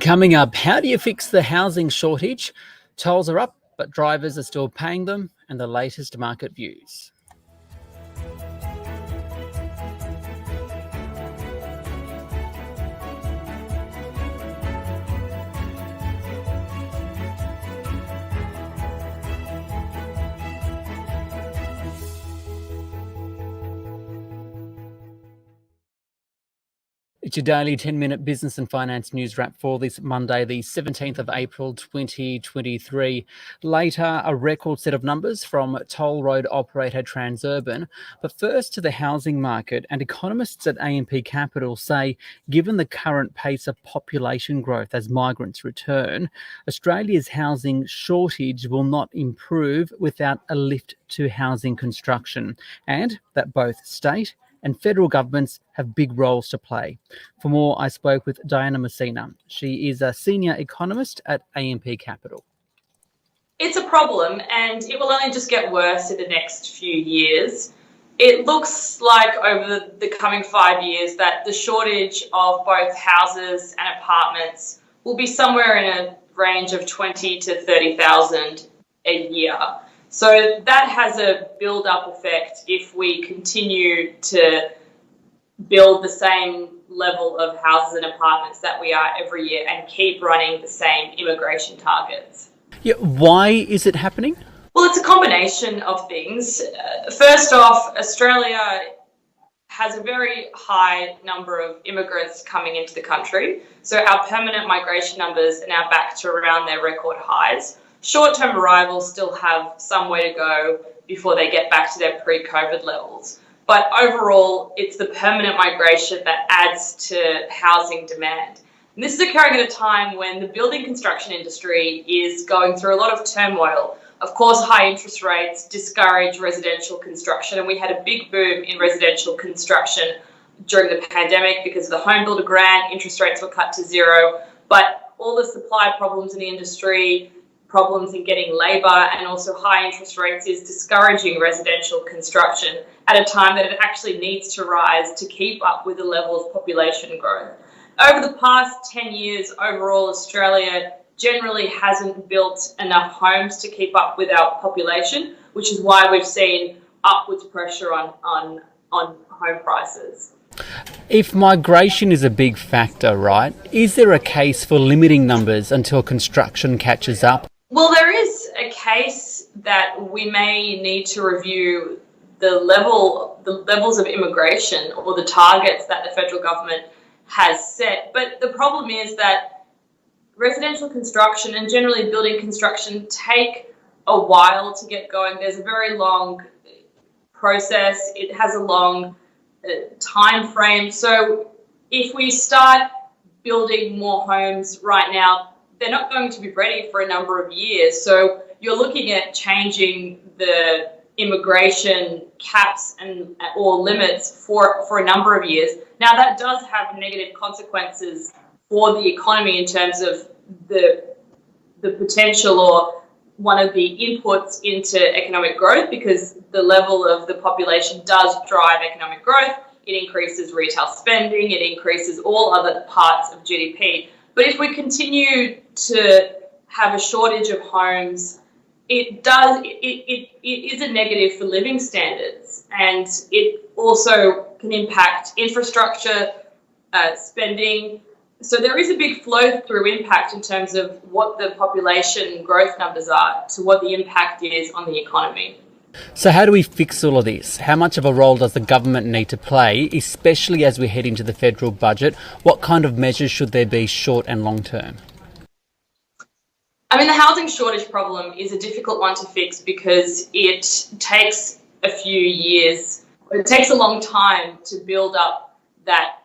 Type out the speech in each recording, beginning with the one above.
Coming up, how do you fix the housing shortage? Tolls are up, but drivers are still paying them, and the latest market views. It's your daily 10-minute business and finance news wrap for this Monday, the 17th of April, 2023. Later, a record set of numbers from toll road operator Transurban. But first to the housing market, and economists at AMP Capital say, given the current pace of population growth as migrants return, Australia's housing shortage will not improve without a lift to housing construction, and that both state and federal governments have big roles to play. For more, I spoke with Diana Mousina. She is a senior economist at AMP Capital. It's a problem, and it will only just get worse in the next few years. It looks like over the coming 5 years that the shortage of both houses and apartments will be somewhere in a range of 20 to 30,000 a year. So that has a build-up effect if we continue to build the same level of houses and apartments that we are every year and keep running the same immigration targets. Yeah, why is it happening? Well, it's a combination of things. First off, Australia has a very high number of immigrants coming into the country. So our permanent migration numbers are now back to around their record highs. Short-term arrivals still have some way to go before they get back to their pre-COVID levels. But overall, it's the permanent migration that adds to housing demand. And this is occurring at a time when the building construction industry is going through a lot of turmoil. Of course, high interest rates discourage residential construction, and we had a big boom in residential construction during the pandemic because of the home builder grant. Interest rates were cut to zero, but all the supply problems in the industry, problems in getting labour, and also high interest rates is discouraging residential construction at a time that it actually needs to rise to keep up with the level of population growth. Over the past 10 years, overall, Australia generally hasn't built enough homes to keep up with our population, which is why we've seen upwards pressure on home prices. If migration is a big factor, right, is there a case for limiting numbers until construction catches up? Well, there is a case that we may need to review the levels of immigration or the targets that the federal government has set. But the problem is that residential construction and generally building construction take a while to get going. There's a very long process. It has a long time frame. So if we start building more homes right now, they're not going to be ready for a number of years. So you're looking at changing the immigration caps and or limits for a number of years. Now that does have negative consequences for the economy in terms of the potential or one of the inputs into economic growth, because the level of the population does drive economic growth. It increases retail spending, it increases all other parts of GDP. But if we continue to have a shortage of homes, it is a negative for living standards, and it also can impact infrastructure spending. So there is a big flow-through impact in terms of what the population growth numbers are to what the impact is on the economy. So how do we fix all of this? How much of a role does the government need to play, especially as we head into the federal budget? What kind of measures should there be short and long term? I mean, the housing shortage problem is a difficult one to fix because it takes a few years, it takes a long time to build up that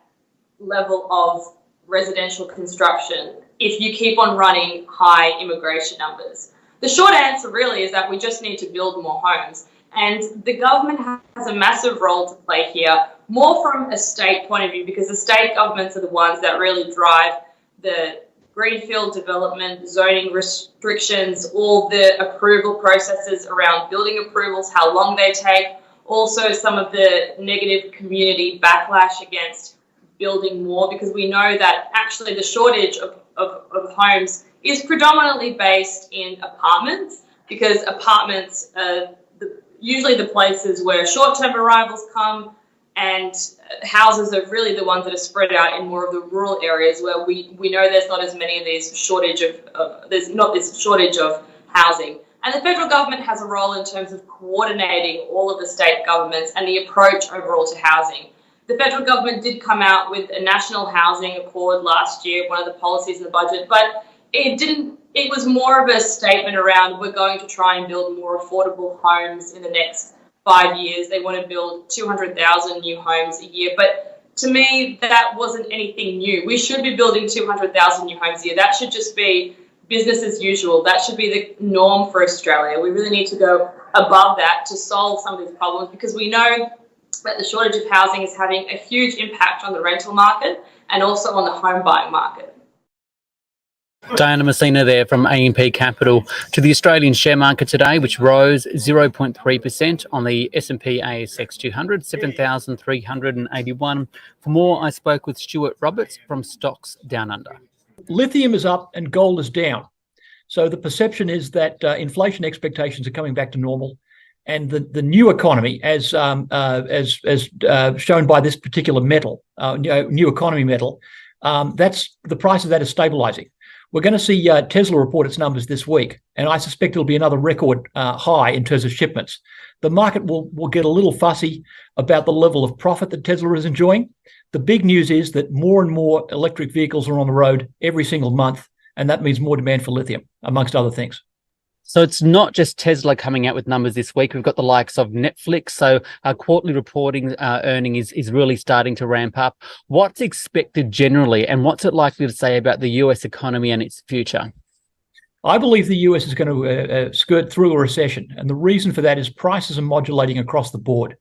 level of residential construction if you keep on running high immigration numbers. The short answer really is that we just need to build more homes, and the government has a massive role to play here, more from a state point of view, because the state governments are the ones that really drive the greenfield development, zoning restrictions, all the approval processes around building approvals, how long they take, also some of the negative community backlash against building more, because we know that actually the shortage of homes is predominantly based in apartments, because apartments are usually the places where short-term arrivals come, and houses are really the ones that are spread out in more of the rural areas where we know there's not as many of these there's not this shortage of housing. And the federal government has a role in terms of coordinating all of the state governments and the approach overall to housing. The federal government did come out with a national housing accord last year, one of the policies in the budget, but it was more of a statement around, we're going to try and build more affordable homes in the next 5 years. They want to build 200,000 new homes a year. But to me, that wasn't anything new. We should be building 200,000 new homes a year. That should just be business as usual. That should be the norm for Australia. We really need to go above that to solve some of these problems, because we know that the shortage of housing is having a huge impact on the rental market and also on the home buying market. Diana Mousina there from A&P Capital. To the Australian share market today, which rose 0.3% on the S&P ASX 200, 7,381. For more, I spoke with Stuart Roberts from Stocks Down Under. Lithium is up and gold is down. So the perception is that inflation expectations are coming back to normal, and the new economy, as shown by this particular metal, new economy metal, that's the price of that is stabilizing. We're going to see Tesla report its numbers this week, and I suspect it'll be another record high in terms of shipments. The market will get a little fussy about the level of profit that Tesla is enjoying. The big news is that more and more electric vehicles are on the road every single month, and that means more demand for lithium, amongst other things. So it's not just Tesla coming out with numbers this week. We've got the likes of Netflix. So our quarterly reporting earning is really starting to ramp up. What's expected generally, and what's it likely to say about the US economy and its future? I believe the US is going to skirt through a recession. And the reason for that is prices are modulating across the board.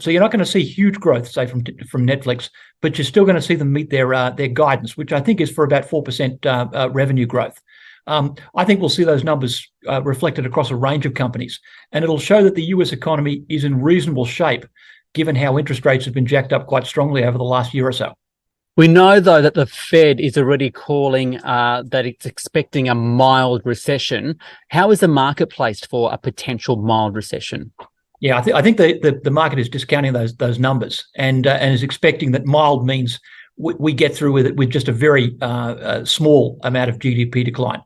So you're not going to see huge growth, say, from Netflix, but you're still going to see them meet their guidance, which I think is for about 4% revenue growth. I think we'll see those numbers reflected across a range of companies, and it'll show that the US economy is in reasonable shape, given how interest rates have been jacked up quite strongly over the last year or so. We know, though, that the Fed is already calling that it's expecting a mild recession. How is the market placed for a potential mild recession? Yeah, I think the market is discounting those numbers and is expecting that mild means we get through with it with just a very small amount of GDP decline.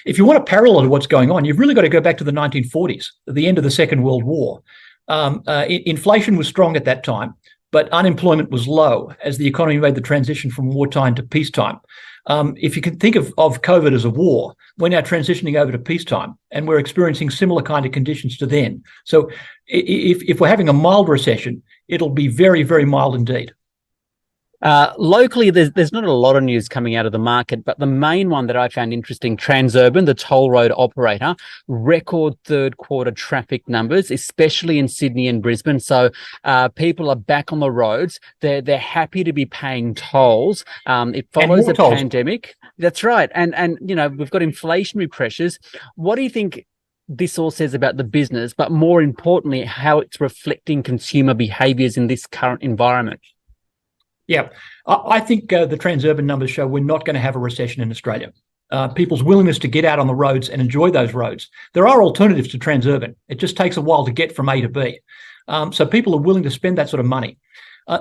If you want a parallel to what's going on, you've really got to go back to the 1940s, the end of the Second World War. Inflation was strong at that time, but unemployment was low as the economy made the transition from wartime to peacetime. If you can think of COVID as a war, we're now transitioning over to peacetime, and we're experiencing similar kind of conditions to then. So if we're having a mild recession, it'll be very, very mild indeed. Locally, there's not a lot of news coming out of the market, but the main one that I found interesting, Transurban, the toll road operator, record third quarter traffic numbers, especially in Sydney and Brisbane. So people are back on the roads. They're happy to be paying tolls. It follows the pandemic. That's right. And you know, we've got inflationary pressures. What do you think this all says about the business, but more importantly, how it's reflecting consumer behaviours in this current environment? Yeah, I think the Transurban numbers show we're not going to have a recession in Australia. People's willingness to get out on the roads and enjoy those roads. There are alternatives to Transurban. It just takes a while to get from A to B. So people are willing to spend that sort of money.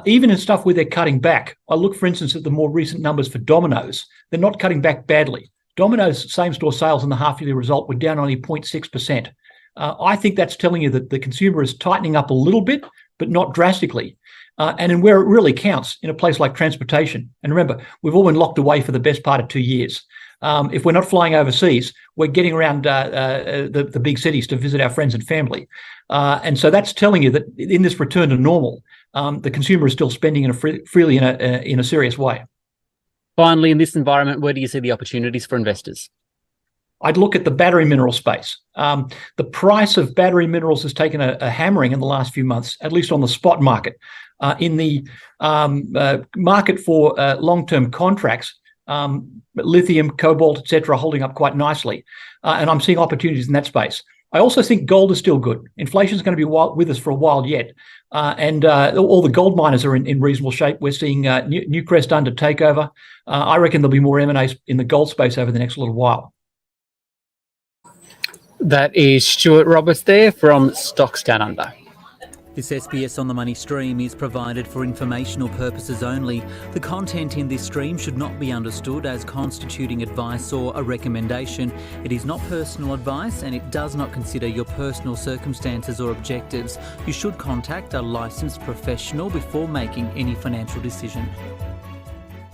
Even in stuff where they're cutting back. I look, for instance, at the more recent numbers for Domino's. They're not cutting back badly. Domino's same-store sales in the half-yearly result were down only 0.6%. I think that's telling you that the consumer is tightening up a little bit, but not drastically. And in where it really counts, in a place like transportation. And remember, we've all been locked away for the best part of 2 years. If we're not flying overseas, we're getting around the big cities to visit our friends and family. And so that's telling you that in this return to normal, the consumer is still spending freely in a serious way. Finally, in this environment, where do you see the opportunities for investors? I'd look at the battery mineral space. The price of battery minerals has taken a hammering in the last few months, at least on the spot market. In the market for long-term contracts, lithium, cobalt, etc., holding up quite nicely. And I'm seeing opportunities in that space. I also think gold is still good. Inflation is going to be with us for a while yet. And all the gold miners are in reasonable shape. We're seeing Newcrest under takeover. I reckon there'll be more M&A in the gold space over the next little while. That is Stuart Roberts there from Stocks Down Under. This SBS On The Money stream is provided for informational purposes only. The content in this stream should not be understood as constituting advice or a recommendation. It is not personal advice and it does not consider your personal circumstances or objectives. You should contact a licensed professional before making any financial decision.